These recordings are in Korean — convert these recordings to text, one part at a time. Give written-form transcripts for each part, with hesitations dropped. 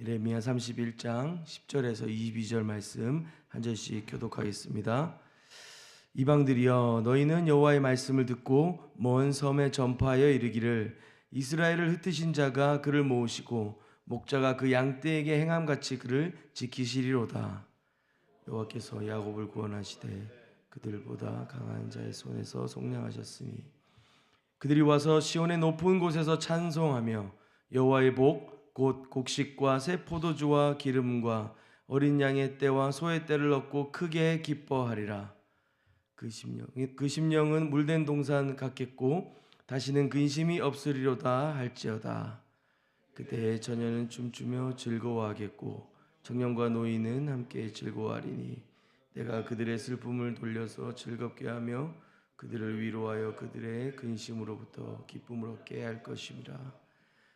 예레미야 31장 10절에서 22절 말씀 한 절씩 교독하겠습니다. 이방들이여, 너희는 여호와의 말씀을 듣고 먼 섬에 전파하여 이르기를, 이스라엘을 흩으신 자가 그를 모으시고 목자가 그 양떼에게 행함같이 그를 지키시리로다. 여호와께서 야곱을 구원하시되 그들보다 강한 자의 손에서 속량하셨으니, 그들이 와서 시온의 높은 곳에서 찬송하며 여호와의 복 곧 곡식과 새 포도주와 기름과 어린 양의 떼와 소의 떼를 얻고 크게 기뻐하리라. 그 심령은 물된 동산 같겠고 다시는 근심이 없으리로다 할지어다. 그때의 처녀는 춤추며 즐거워하겠고 청년과 노인은 함께 즐거워하리니, 내가 그들의 슬픔을 돌려서 즐겁게 하며 그들을 위로하여 그들의 근심으로부터 기쁨을 얻게 할 것임이라.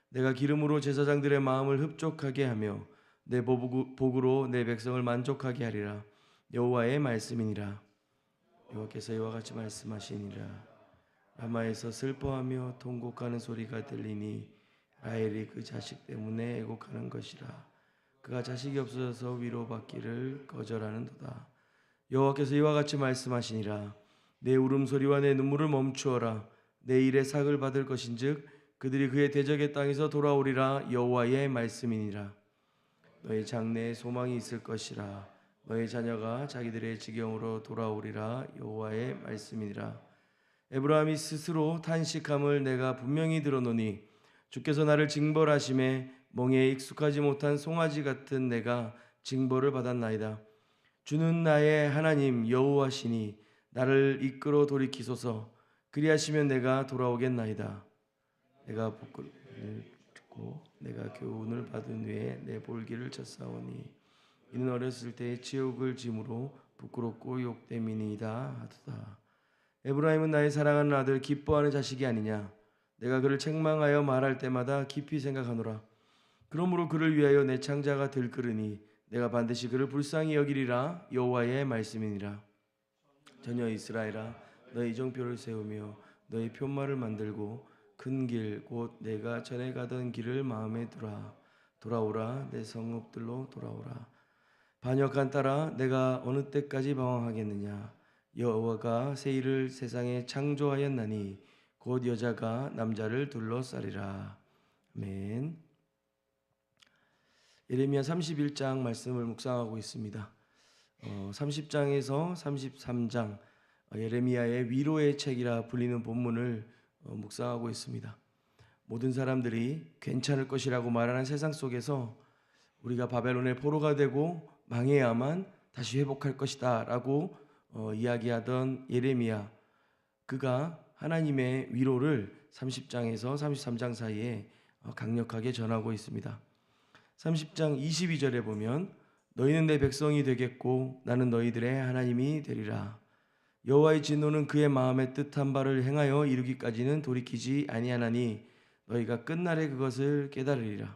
내가 기름으로 제사장들의 마음을 흡족하게 하며 내 복으로 내 백성을 만족하게 하리라. 여호와의 말씀이니라. 여호와께서 이와 같이 말씀하시니라. 라마에서 슬퍼하며 통곡하는 소리가 들리니 라헬이 그 자식 때문에 애곡하는 것이라. 그가 자식이 없어져서 위로받기를 거절하는도다. 여호와께서 이와 같이 말씀하시니라. 내 울음소리와 내 눈물을 멈추어라. 내 일에 삭을 받을 것인즉 그들이 그의 대적의 땅에서 돌아오리라. 여호와의 말씀이니라. 너희 장래에 소망이 있을 것이라. 너희 자녀가 자기들의 지경으로 돌아오리라. 여호와의 말씀이니라. 에브라임이 스스로 탄식함을 내가 분명히 들어노니, 주께서 나를 징벌하심에 멍에에 익숙하지 못한 송아지 같은 내가 징벌을 받았나이다. 주는 나의 하나님 여호와시니 나를 이끌어 돌이키소서. 그리하시면 내가 돌아오겠나이다. 내가 부끄러움을 듣고 내가 교훈을 받은 후에 내 볼기를 쳤사오니, 이는 어렸을 때의 치욕을 짐으로 부끄럽고 욕됨이니이다 하도다. 에브라임은 나의 사랑하는 아들 기뻐하는 자식이 아니냐. 내가 그를 책망하여 말할 때마다 깊이 생각하노라. 그러므로 그를 위하여 내 창자가 들끓으니 내가 반드시 그를 불쌍히 여기리라. 여호와의 말씀이니라. 전혀 이스라엘아, 너희 정표를 세우며 너희 표말을 만들고 큰 길 곧 내가 전에 가던 길을 마음에 두라. 돌아오라. 내 성읍들로 돌아오라. 반역한 딸아, 내가 어느 때까지 방황하겠느냐. 여호와가 새 일을 세상에 창조하였나니 곧 여자가 남자를 둘러싸리라. 아멘. 예레미야 31장 말씀을 묵상하고 있습니다. 30장에서 33장 예레미야의 위로의 책이라 불리는 본문을 묵상하고 있습니다. 모든 사람들이 괜찮을 것이라고 말하는 세상 속에서 우리가 바벨론의 포로가 되고 망해야만 다시 회복할 것이다 라고 이야기하던 예레미야, 그가 하나님의 위로를 30장에서 33장 사이에 강력하게 전하고 있습니다. 30장 22절에 보면, 너희는 내 백성이 되겠고 나는 너희들의 하나님이 되리라. 여호와의 진노는 그의 마음에 뜻한 바를 행하여 이루기까지는 돌이키지 아니하나니 너희가 끝날에 그것을 깨달으리라.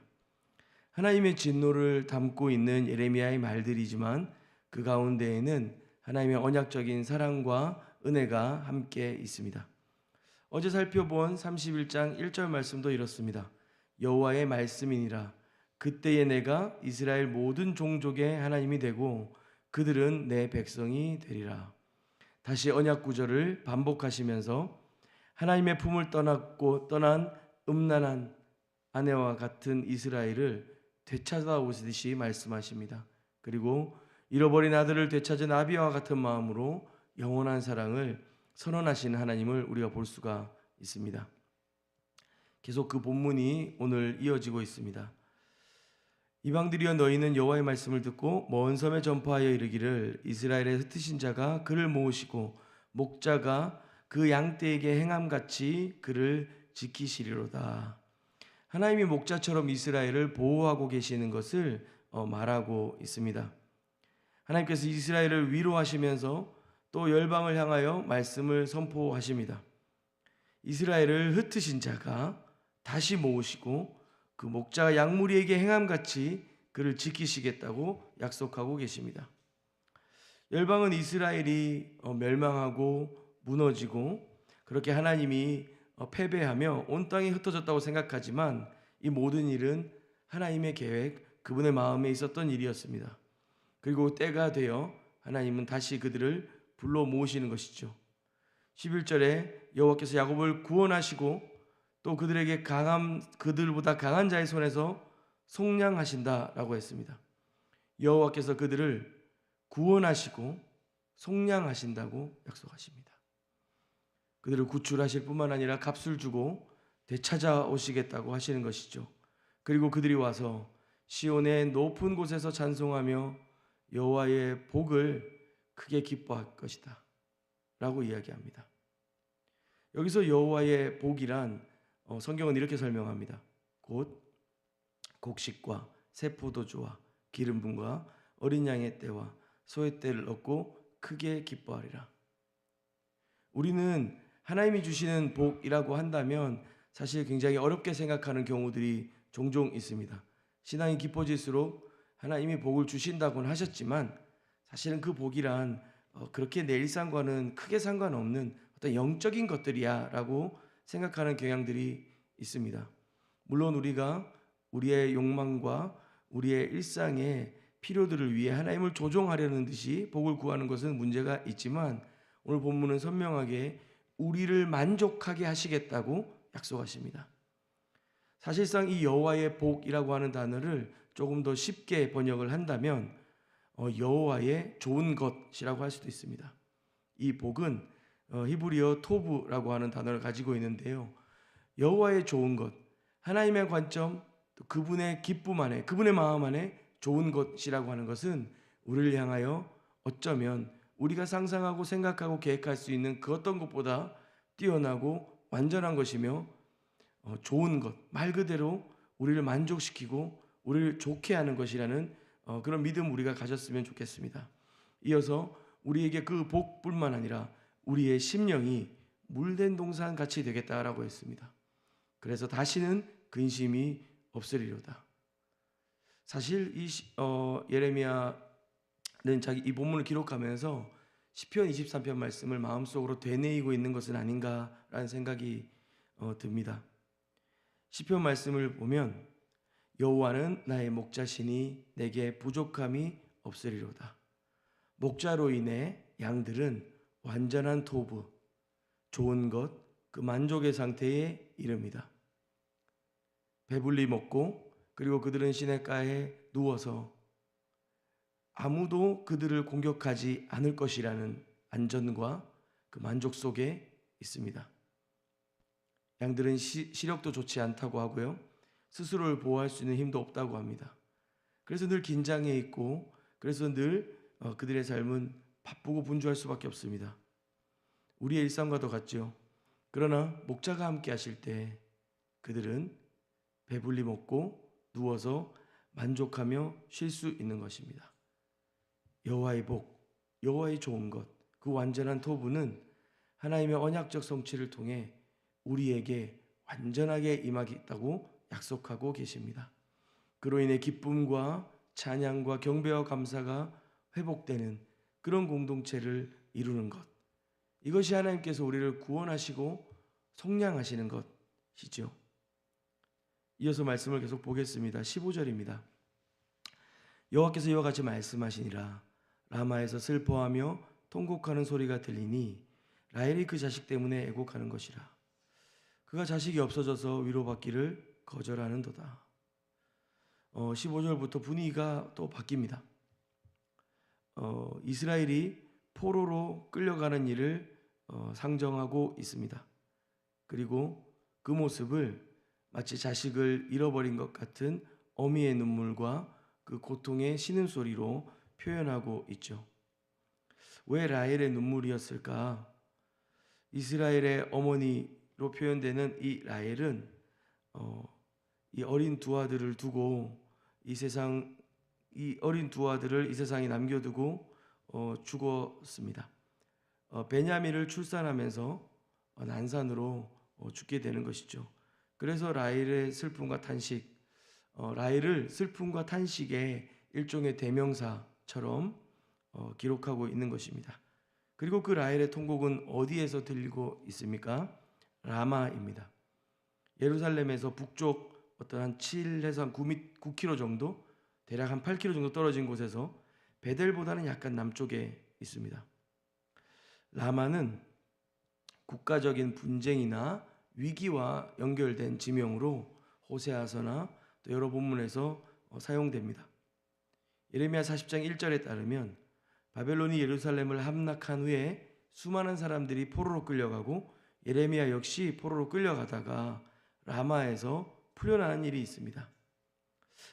하나님의 진노를 담고 있는 예레미야의 말들이지만 그 가운데에는 하나님의 언약적인 사랑과 은혜가 함께 있습니다. 어제 살펴본 31장 1절 말씀도 이렇습니다. 여호와의 말씀이니라. 그때에 내가 이스라엘 모든 종족의 하나님이 되고 그들은 내 백성이 되리라. 다시 언약 구절을 반복하시면서 하나님의 품을 떠난 음란한 아내와 같은 이스라엘을 되찾아오시듯이 말씀하십니다. 그리고 잃어버린 아들을 되찾은 아비와 같은 마음으로 영원한 사랑을 선언하시는 하나님을 우리가 볼 수가 있습니다. 계속 그 본문이 오늘 이어지고 있습니다. 이방들이여, 너희는 여호와의 말씀을 듣고 먼 섬에 전파하여 이르기를, 이스라엘의 흩으신 자가 그를 모으시고 목자가 그 양떼에게 행함같이 그를 지키시리로다. 하나님이 목자처럼 이스라엘을 보호하고 계시는 것을 말하고 있습니다. 하나님께서 이스라엘을 위로하시면서 또 열방을 향하여 말씀을 선포하십니다. 이스라엘을 흩으신 자가 다시 모으시고 그 목자가 양무리에게 행함같이 그를 지키시겠다고 약속하고 계십니다. 열방은 이스라엘이 멸망하고 무너지고 그렇게 하나님이 패배하며 온 땅이 흩어졌다고 생각하지만 이 모든 일은 하나님의 계획, 그분의 마음에 있었던 일이었습니다. 그리고 때가 되어 하나님은 다시 그들을 불러 모으시는 것이죠. 11절에 여호와께서 야곱을 구원하시고 또 그들보다 강한 자의 손에서 속량하신다라고 했습니다. 여호와께서 그들을 구원하시고 속량하신다고 약속하십니다. 그들을 구출하실 뿐만 아니라 값을 주고 되찾아오시겠다고 하시는 것이죠. 그리고 그들이 와서 시온의 높은 곳에서 찬송하며 여호와의 복을 크게 기뻐할 것이다 라고 이야기합니다. 여기서 여호와의 복이란 성경은 이렇게 설명합니다. 곧 곡식과 새 포도주와 기름 분과 어린 양의 떼와 소의 떼를 얻고 크게 기뻐하리라. 우리는 하나님이 주시는 복이라고 한다면 사실 굉장히 어렵게 생각하는 경우들이 종종 있습니다. 신앙이 깊어질수록 하나님이 복을 주신다고는 하셨지만 사실은 그 복이란 그렇게 내 일상과는 크게 상관없는 어떤 영적인 것들이야 라고 생각하는 경향들이 있습니다. 물론 우리가 우리의 욕망과 우리의 일상의 필요들을 위해 하나님을 조종하려는 듯이 복을 구하는 것은 문제가 있지만 오늘 본문은 선명하게 우리를 만족하게 하시겠다고 약속하십니다. 사실상 이 여호와의 복이라고 하는 단어를 조금 더 쉽게 번역을 한다면 여호와의 좋은 것이라고 할 수도 있습니다. 이 복은 히브리어 토브라고 하는 단어를 가지고 있는데요. 여호와의 좋은 것, 하나님의 관점, 또 그분의 기쁨 안에, 그분의 마음 안에 좋은 것이라고 하는 것은 우리를 향하여 어쩌면 우리가 상상하고 생각하고 계획할 수 있는 그 어떤 것보다 뛰어나고 완전한 것이며 좋은 것, 말 그대로 우리를 만족시키고 우리를 좋게 하는 것이라는 그런 믿음 우리가 가졌으면 좋겠습니다. 이어서 우리에게 그 복뿐만 아니라 우리의 심령이 물된 동산 같이 되겠다라고 했습니다. 그래서 다시는 근심이 없으리로다. 사실 예레미야는 자기 이 본문을 기록하면서 시편 23편 말씀을 마음속으로 되뇌이고 있는 것은 아닌가라는 생각이 듭니다. 시편 말씀을 보면 여호와는 나의 목자시니 내게 부족함이 없으리로다. 목자로 인해 양들은 완전한 토부, 좋은 것, 그 만족의 상태에 이릅니다. 배불리 먹고 그리고 그들은 시냇가에 누워서 아무도 그들을 공격하지 않을 것이라는 안전과 그 만족 속에 있습니다. 양들은 시력도 좋지 않다고 하고요. 스스로를 보호할 수 있는 힘도 없다고 합니다. 그래서 늘 긴장해 있고 그래서 늘 그들의 삶은 바쁘고 분주할 수밖에 없습니다. 우리의 일상과도 같죠. 그러나 목자가 함께 하실 때 그들은 배불리 먹고 누워서 만족하며 쉴 수 있는 것입니다. 여호와의 복, 여호와의 좋은 것, 그 완전한 토부는 하나님의 언약적 성취를 통해 우리에게 완전하게 임하겠다고 약속하고 계십니다. 그로 인해 기쁨과 찬양과 경배와 감사가 회복되는 그런 공동체를 이루는 것, 이것이 하나님께서 우리를 구원하시고 속량하시는 것이죠. 이어서 말씀을 계속 보겠습니다. 15절입니다. 여호와께서 이와 같이 말씀하시니라. 라마에서 슬퍼하며 통곡하는 소리가 들리니 라헬이 그 자식 때문에 애곡하는 것이라. 그가 자식이 없어져서 위로받기를 거절하는도다. 15절부터 분위기가 또 바뀝니다. 이스라엘이 포로로 끌려가는 일을 상정하고 있습니다. 그리고 그 모습을 마치 자식을 잃어버린 것 같은 어미의 눈물과 그 고통의 신음소리로 표현하고 있죠. 왜 라헬의 눈물이었을까? 이스라엘의 어머니로 표현되는 이 라헬은 이 어린 두 아들을 두고 이 어린 두 아들을 이 세상에 남겨두고 죽었습니다. 베냐민을 출산하면서 난산으로 죽게 되는 것이죠. 그래서 라헬의 슬픔과 탄식, 라헬을 슬픔과 탄식의 일종의 대명사처럼 기록하고 있는 것입니다. 그리고 그 라헬의 통곡은 어디에서 들리고 있습니까? 라마입니다. 예루살렘에서 북쪽 어떤 한 7에서 9km 정도 대략 한 8km 정도 떨어진 곳에서 베델보다는 약간 남쪽에 있습니다. 라마는 국가적인 분쟁이나 위기와 연결된 지명으로 호세아서나 또 여러 본문에서 사용됩니다. 예레미야 40장 1절에 따르면 바벨론이 예루살렘을 함락한 후에 수많은 사람들이 포로로 끌려가고 예레미야 역시 포로로 끌려가다가 라마에서 풀려나는 일이 있습니다.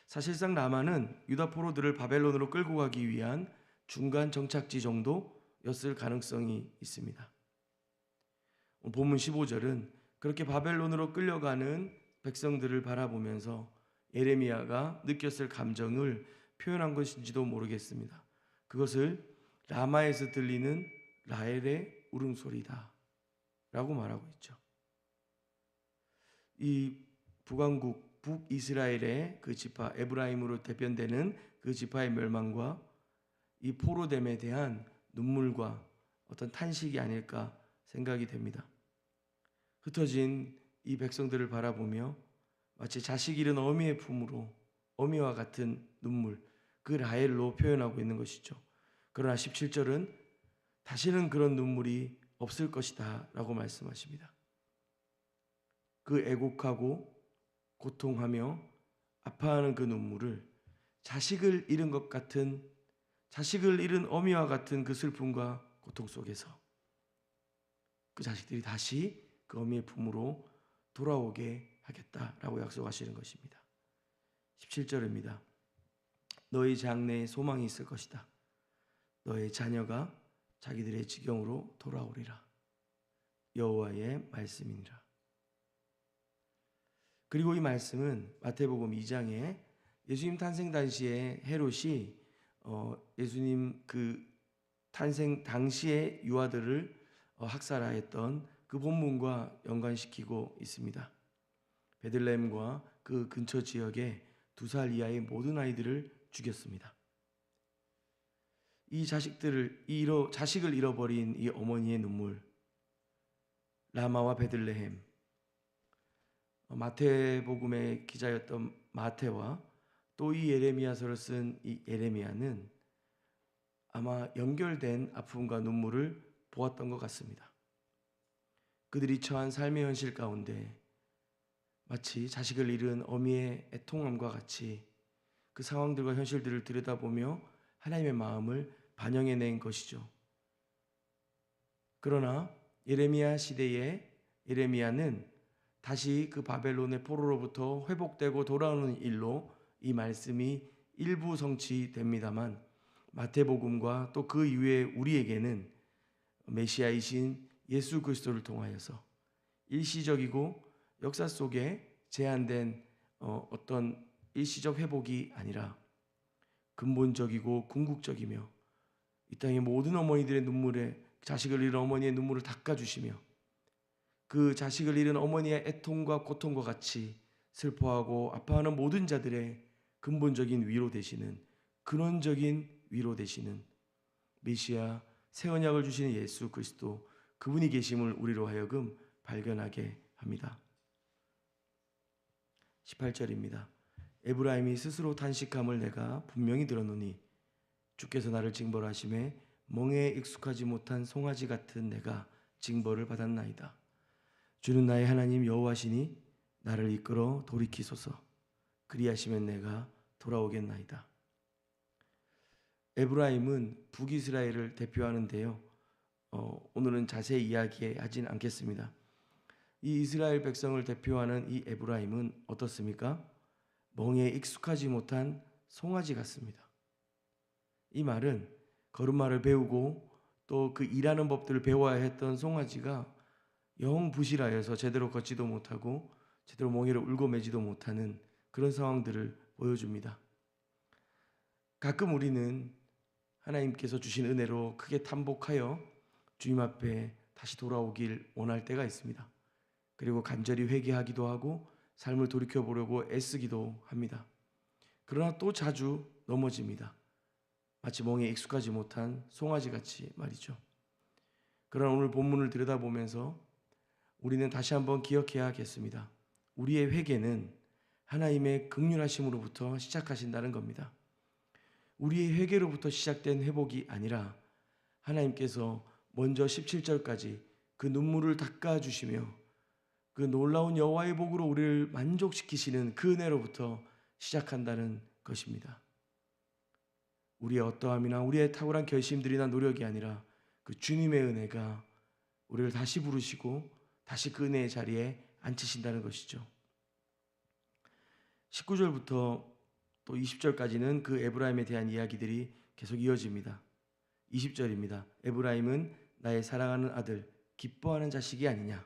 사실상 라마는 유다 포로들을 바벨론으로 끌고 가기 위한 중간 정착지 정도였을 가능성이 있습니다. 본문 15절은 그렇게 바벨론으로 끌려가는 백성들을 바라보면서 예레미야가 느꼈을 감정을 표현한 것인지도 모르겠습니다. 그것을 라마에서 들리는 라헬의 울음소리다 라고 말하고 있죠. 이 북왕국 북이스라엘의 그 지파 에브라임으로 대변되는 그 지파의 멸망과 이 포로됨에 대한 눈물과 어떤 탄식이 아닐까 생각이 됩니다. 흩어진 이 백성들을 바라보며 마치 자식 잃은 어미의 품으로 어미와 같은 눈물, 그 라헬로 표현하고 있는 것이죠. 그러나 17절은 다시는 그런 눈물이 없을 것이다 라고 말씀하십니다. 그 애곡하고 고통하며 아파하는 그 눈물을 자식을 잃은 것 같은, 자식을 잃은 어미와 같은 그 슬픔과 고통 속에서 그 자식들이 다시 그 어미의 품으로 돌아오게 하겠다라고 약속하시는 것입니다. 17절입니다. 너희 장래에 소망이 있을 것이다. 너의 자녀가 자기들의 지경으로 돌아오리라. 여호와의 말씀이니라. 그리고 이 말씀은 마태복음 2장에 예수님 탄생 당시에 헤롯이 예수님 그 탄생 당시의 유아들을 학살하였던 그 본문과 연관시키고 있습니다. 베들레헴과 그 근처 지역에 2살 이하의 모든 아이들을 죽였습니다. 이 자식을 잃어버린 이 어머니의 눈물, 라마와 베들레헴, 마태복음의 기자였던 마태와 또 이 예레미야서를 쓴 이 예레미야는 아마 연결된 아픔과 눈물을 보았던 것 같습니다. 그들이 처한 삶의 현실 가운데 마치 자식을 잃은 어미의 애통함과 같이 그 상황들과 현실들을 들여다보며 하나님의 마음을 반영해낸 것이죠. 그러나 예레미야 시대의 예레미야는 다시 그 바벨론의 포로로부터 회복되고 돌아오는 일로 이 말씀이 일부 성취됩니다만 마태복음과 또 그 이후에 우리에게는 메시아이신 예수 그리스도를 통하여서 일시적이고 역사 속에 제한된 어떤 일시적 회복이 아니라 근본적이고 궁극적이며 이 땅의 모든 어머니들의 눈물에 자식을 잃은 어머니의 눈물을 닦아주시며 그 자식을 잃은 어머니의 애통과 고통과 같이 슬퍼하고 아파하는 모든 자들의 근본적인 위로 되시는, 근원적인 위로 되시는 메시아 새 언약을 주시는 예수 그리스도, 그분이 계심을 우리로 하여금 발견하게 합니다. 18절입니다. 에브라임이 스스로 탄식함을 내가 분명히 들었노니 주께서 나를 징벌하심에 멍에에 익숙하지 못한 송아지 같은 내가 징벌을 받았나이다. 주는 나의 하나님 여호와시니 나를 이끌어 돌이키소서. 그리하시면 내가 돌아오겠나이다. 에브라임은 북이스라엘을 대표하는데요. 오늘은 자세히 이야기하진 않겠습니다. 이 이스라엘 백성을 대표하는 이 에브라임은 어떻습니까? 멍에에 익숙하지 못한 송아지 같습니다. 이 말은 걸음마를 배우고 또 그 일하는 법들을 배워야 했던 송아지가 영 부실하여서 제대로 걷지도 못하고 제대로 멍에를 울고 매지도 못하는 그런 상황들을 보여줍니다. 가끔 우리는 하나님께서 주신 은혜로 크게 탐복하여 주님 앞에 다시 돌아오길 원할 때가 있습니다. 그리고 간절히 회개하기도 하고 삶을 돌이켜보려고 애쓰기도 합니다. 그러나 또 자주 넘어집니다. 마치 멍에 익숙하지 못한 송아지같이 말이죠. 그러나 오늘 본문을 들여다보면서 우리는 다시 한번 기억해야겠습니다. 우리의 회개는 하나님의 긍휼하심으로부터 시작하신다는 겁니다. 우리의 회개로부터 시작된 회복이 아니라 하나님께서 먼저 17절까지 그 눈물을 닦아주시며 그 놀라운 여호와의 복으로 우리를 만족시키시는 그 은혜로부터 시작한다는 것입니다. 우리의 어떠함이나 우리의 탁월한 결심들이나 노력이 아니라 그 주님의 은혜가 우리를 다시 부르시고 다시 그 은혜의 자리에 앉히신다는 것이죠. 19절부터 또 20절까지는 그 에브라임에 대한 이야기들이 계속 이어집니다. 20절입니다. 에브라임은 나의 사랑하는 아들, 기뻐하는 자식이 아니냐.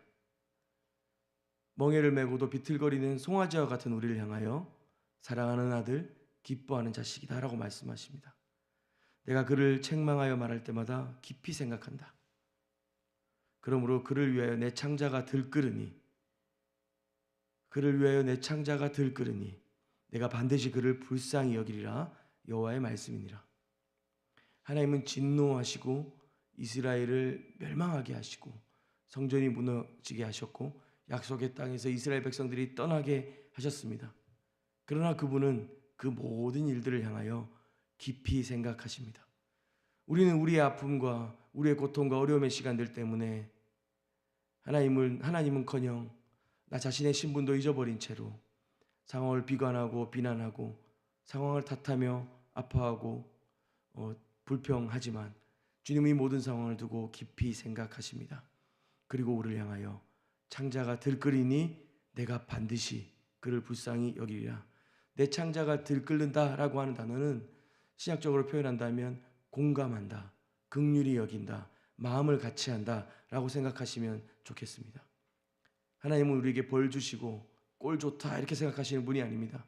멍에를 메고도 비틀거리는 송아지와 같은 우리를 향하여 사랑하는 아들, 기뻐하는 자식이다 라고 말씀하십니다. 내가 그를 책망하여 말할 때마다 깊이 생각한다. 그러므로 그를 위하여 내 창자가 들끓으니 내가 반드시 그를 불쌍히 여기리라. 여호와의 말씀이니라. 하나님은 진노하시고 이스라엘을 멸망하게 하시고 성전이 무너지게 하셨고 약속의 땅에서 이스라엘 백성들이 떠나게 하셨습니다. 그러나 그분은 그 모든 일들을 향하여 깊이 생각하십니다. 우리는 우리의 아픔과 우리의 고통과 어려움의 시간들 때문에 하나님은커녕 나 자신의 신분도 잊어버린 채로 상황을 비관하고 비난하고 상황을 탓하며 아파하고 불평하지만 주님이 모든 상황을 두고 깊이 생각하십니다. 그리고 우리를 향하여 창자가 들끓이니 내가 반드시 그를 불쌍히 여기리라. 내 창자가 들끓는다라고 하는 단어는 신약적으로 표현한다면 공감한다, 긍휼히 여긴다, 마음을 같이 한다라고 생각하시면 좋겠습니다. 하나님은 우리에게 벌 주시고 꼴 좋다 이렇게 생각하시는 분이 아닙니다.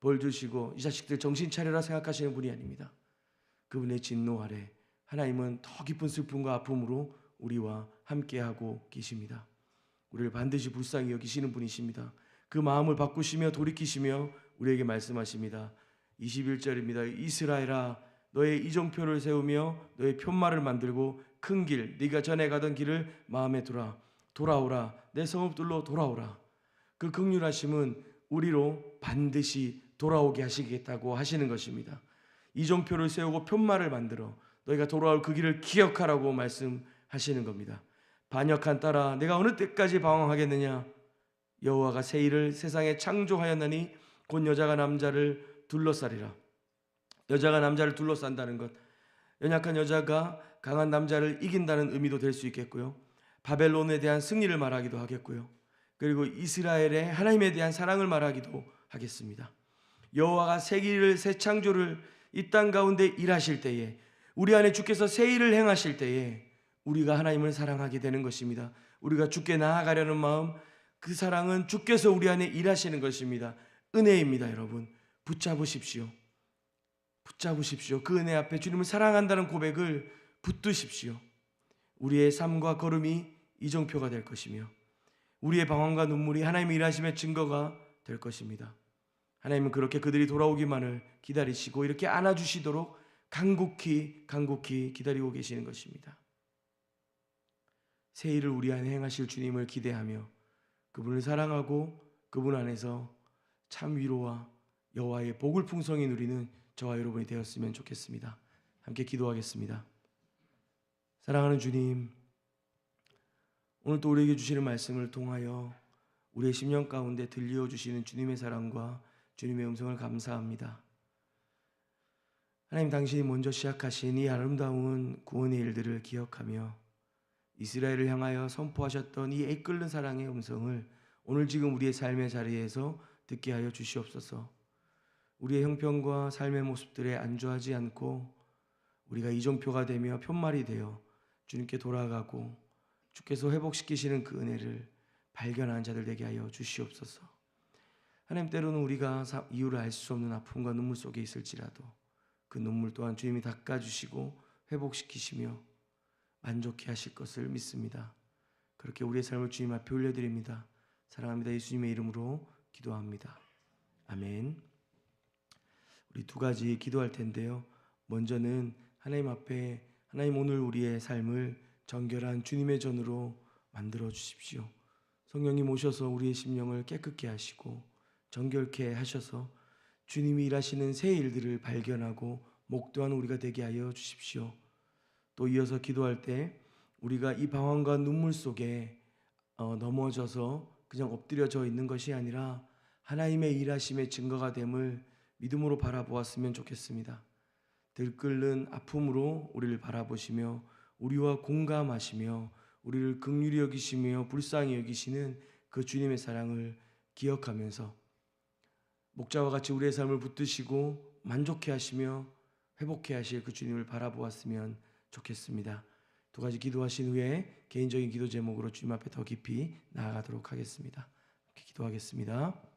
벌 주시고 이 자식들 정신 차려라 생각하시는 분이 아닙니다. 그분의 진노 아래 하나님은 더 깊은 슬픔과 아픔으로 우리와 함께하고 계십니다. 우리를 반드시 불쌍히 여기시는 분이십니다. 그 마음을 바꾸시며 돌이키시며 우리에게 말씀하십니다. 21절입니다. 이스라엘아, 너의 이정표를 세우며 너의 편말을 만들고 큰 길, 네가 전에 가던 길을 마음에 두라. 돌아오라. 내 성읍들로 돌아오라. 그 긍휼하심은 우리로 반드시 돌아오게 하시겠다고 하시는 것입니다. 이정표를 세우고 편말을 만들어 너희가 돌아올 그 길을 기억하라고 말씀하시는 겁니다. 반역한 딸아, 내가 어느 때까지 방황하겠느냐. 여호와가 새 일을 세상에 창조하였나니 곧 여자가 남자를 둘러싸리라. 여자가 남자를 둘러싼다는 것, 연약한 여자가 강한 남자를 이긴다는 의미도 될 수 있겠고요. 바벨론에 대한 승리를 말하기도 하겠고요. 그리고 이스라엘의 하나님에 대한 사랑을 말하기도 하겠습니다. 여호와가 새 길을 새 창조를 이 땅 가운데 일하실 때에, 우리 안에 주께서 새 일을 행하실 때에 우리가 하나님을 사랑하게 되는 것입니다. 우리가 주께 나아가려는 마음, 그 사랑은 주께서 우리 안에 일하시는 것입니다. 은혜입니다. 여러분 붙잡으십시오. 그 은혜 앞에 주님을 사랑한다는 고백을 붙드십시오. 우리의 삶과 걸음이 이정표가 될 것이며 우리의 방황과 눈물이 하나님의 일하심의 증거가 될 것입니다. 하나님은 그렇게 그들이 돌아오기만을 기다리시고 이렇게 안아주시도록 간곡히 기다리고 계시는 것입니다. 새 일을 우리 안에 행하실 주님을 기대하며 그분을 사랑하고 그분 안에서 참 위로와 여호와의 복을 풍성히 누리는 저와 여러분이 되었으면 좋겠습니다. 함께 기도하겠습니다. 사랑하는 주님, 오늘 또 우리에게 주시는 말씀을 통하여 우리의 심령 가운데 들려주시는 주님의 사랑과 주님의 음성을 감사합니다. 하나님, 당신이 먼저 시작하신 이 아름다운 구원의 일들을 기억하며 이스라엘을 향하여 선포하셨던 이 애끓는 사랑의 음성을 오늘 지금 우리의 삶의 자리에서 듣게 하여 주시옵소서. 우리의 형편과 삶의 모습들에 안주하지 않고 우리가 이정표가 되며 편말이 되어 주님께 돌아가고 주께서 회복시키시는 그 은혜를 발견하는 자들 되게 하여 주시옵소서. 하나님, 때로는 우리가 이유를 알 수 없는 아픔과 눈물 속에 있을지라도 그 눈물 또한 주님이 닦아주시고 회복시키시며 만족해 하실 것을 믿습니다. 그렇게 우리의 삶을 주님 앞에 올려드립니다. 사랑합니다. 예수님의 이름으로 기도합니다. 아멘. 우리 두 가지 기도할 텐데요. 먼저는 하나님 앞에, 하나님, 오늘 우리의 삶을 정결한 주님의 전으로 만들어 주십시오. 성령님 오셔서 우리의 심령을 깨끗게 하시고 정결케 하셔서 주님이 일하시는 새 일들을 발견하고 목도한 우리가 되게 하여 주십시오. 또 이어서 기도할 때 우리가 이 방황과 눈물 속에 넘어져서 그냥 엎드려져 있는 것이 아니라 하나님의 일하심의 증거가 됨을 믿음으로 바라보았으면 좋겠습니다. 들끓는 아픔으로 우리를 바라보시며 우리와 공감하시며 우리를 긍휼히 여기시며 불쌍히 여기시는 그 주님의 사랑을 기억하면서 목자와 같이 우리의 삶을 붙드시고 만족해 하시며 회복해 하실 그 주님을 바라보았으면 좋겠습니다. 두 가지 기도하신 후에 개인적인 기도 제목으로 주님 앞에 더 깊이 나아가도록 하겠습니다. 이렇게 기도하겠습니다.